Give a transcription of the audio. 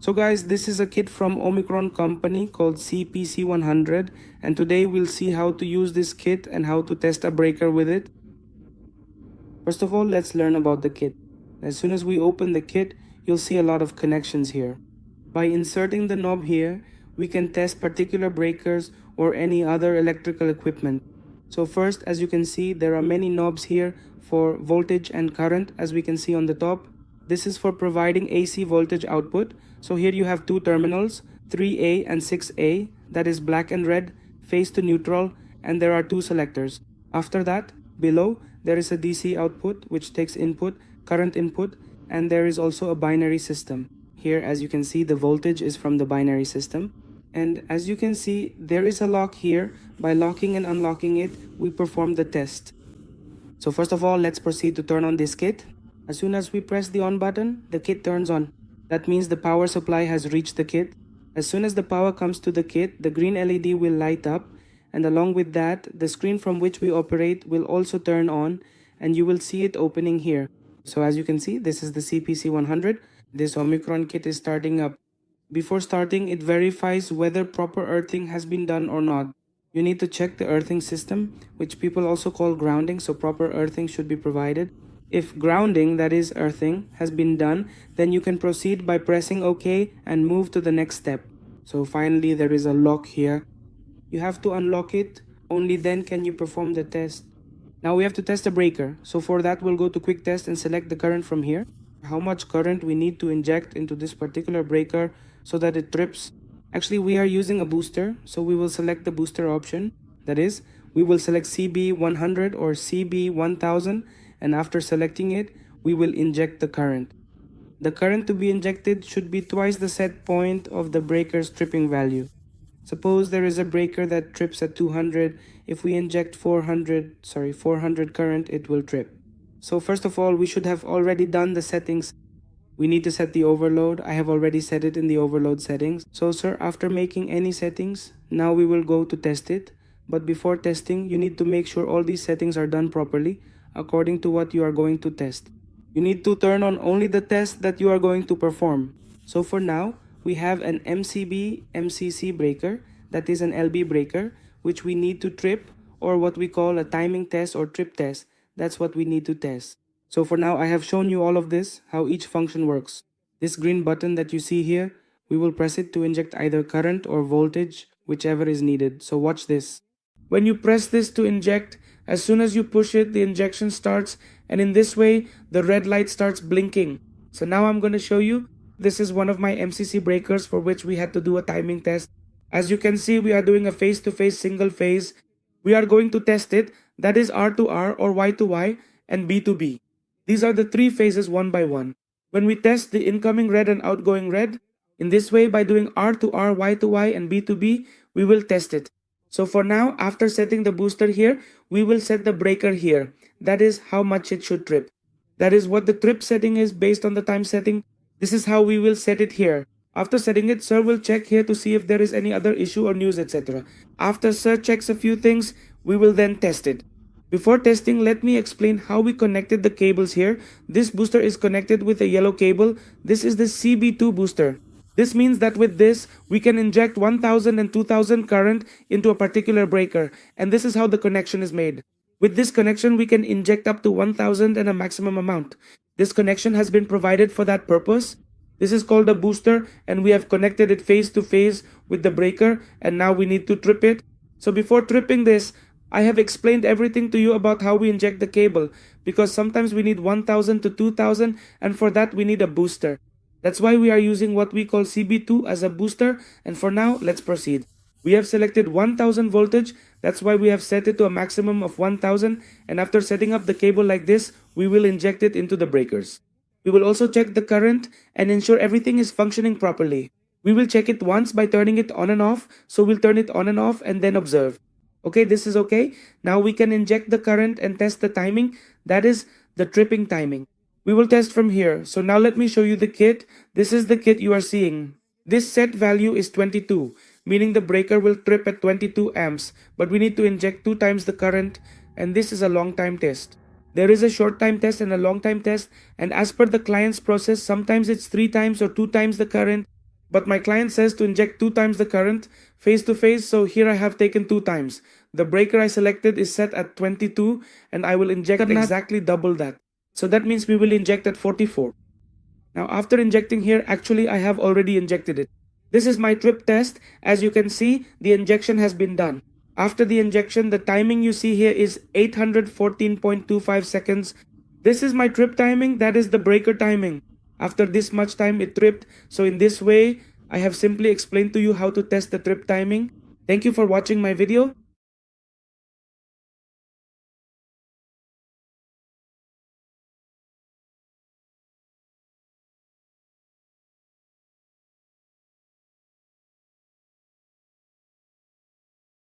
So guys, this is a kit from Omicron company called CPC100, and today we'll see how to use this kit and how to test a breaker with it. First of all, let's learn about the kit. As soon as we open the kit, you'll see a lot of connections here. By inserting the knob here, we can test particular breakers or any other electrical equipment. So first, as you can see, there are many knobs here for voltage and current, as we can see on the top. This is for providing AC voltage output. So here you have two terminals, 3A and 6A, that is black and red, phase to neutral, and there are two selectors. After that, below, there is a DC output which takes input, current input, and there is also a binary system. Here, as you can see, the voltage is from the binary system. And as you can see, there is a lock here. By locking and unlocking it, we perform the test. So first of all, let's proceed to turn on this kit. As soon as we press the on button, the kit turns on. That means the power supply has reached the kit. As soon as the power comes to the kit, the green LED will light up, and along with that, the screen from which we operate will also turn on, and you will see it opening here. So as you can see, this is the CPC100. This Omicron kit is starting up. Before starting, it verifies whether proper earthing has been done or not. You need to check the earthing system, which people also call grounding, so proper earthing should be provided. If grounding, that is earthing, has been done, then you can proceed by pressing OK and move to the next step. So finally, there is a lock here. You have to unlock it, only then can you perform the test. Now we have to test the breaker. So for that, we'll go to quick test and select the current from here. How much current we need to inject into this particular breaker so that it trips. Actually, we are using a booster, so we will select the booster option. That is, we will select CB100 or CB1000, and after selecting it, we will inject the current. The current to be injected should be twice the set point of the breaker's tripping value. Suppose there is a breaker that trips at 200. If we inject 400 current, it will trip. So first of all, we should have already done the settings. We need to set the overload. I have already set it in the overload settings. So sir, after making any settings, now we will go to test it. But before testing, you need to make sure all these settings are done properly according to what you are going to test. You need to turn on only the test that you are going to perform. So for now, we have an MCB MCC breaker, that is an LB breaker, which we need to trip, or what we call a timing test or trip test. That's what we need to test. So for now, I have shown you all of this, how each function works. This green button that you see here, we will press it to inject either current or voltage, whichever is needed. So watch this. When you press this to inject, as soon as you push it, the injection starts, and in this way, the red light starts blinking. So now I'm going to show you. This is one of my MCC breakers for which we had to do a timing test. As you can see, we are doing a phase-to-phase single phase. We are going to test it, that is R to R or Y to Y and B to B. These are the three phases one by one. When we test the incoming red and outgoing red, in this way by doing R to R, Y to Y and B to B, we will test it. So for now, after setting the booster here, we will set the breaker here. That is how much it should trip. That is what the trip setting is based on the time setting. This is how we will set it here. After setting it, sir will check here to see if there is any other issue or news, etc. After sir checks a few things, we will then test it. Before testing, let me explain how we connected the cables here. This booster is connected with a yellow cable. This is the CB2 booster. This means that with this, we can inject 1000 and 2000 current into a particular breaker, and this is how the connection is made. With this connection, we can inject up to 1000 and a maximum amount. This connection has been provided for that purpose. This is called a booster, and we have connected it phase to phase with the breaker, and now we need to trip it. So before tripping this, I have explained everything to you about how we inject the cable, because sometimes we need 1000 to 2000, and for that we need a booster. That's why we are using what we call CB2 as a booster, and for now, let's proceed. We have selected 1000 voltage, that's why we have set it to a maximum of 1000, and after setting up the cable like this, we will inject it into the breakers. We will also check the current and ensure everything is functioning properly. We will check it once by turning it on and off, so we'll turn it on and off and then observe. Okay, this is okay. Now we can inject the current and test the timing, that is the tripping timing. We will test from here. So now let me show you the kit. This is the kit you are seeing. This set value is 22, meaning the breaker will trip at 22 amps, but we need to inject 2 times the current, and this is a long time test. There is a short time test and a long time test, and as per the client's process, sometimes it's 3 times or 2 times the current, But my client says to inject 2 times the current face to face, so here I have taken 2 times. The breaker I selected is set at 22 and I will inject exactly double that. So that means we will inject at 44. Now after injecting here, actually I have already injected it. This is my trip test. As you can see, the injection has been done. After the injection, the timing you see here is 814.25 seconds. This is my trip timing, that is the breaker timing. After this much time it tripped. So in this way, I have simply explained to you how to test the trip timing. Thank you for watching my video.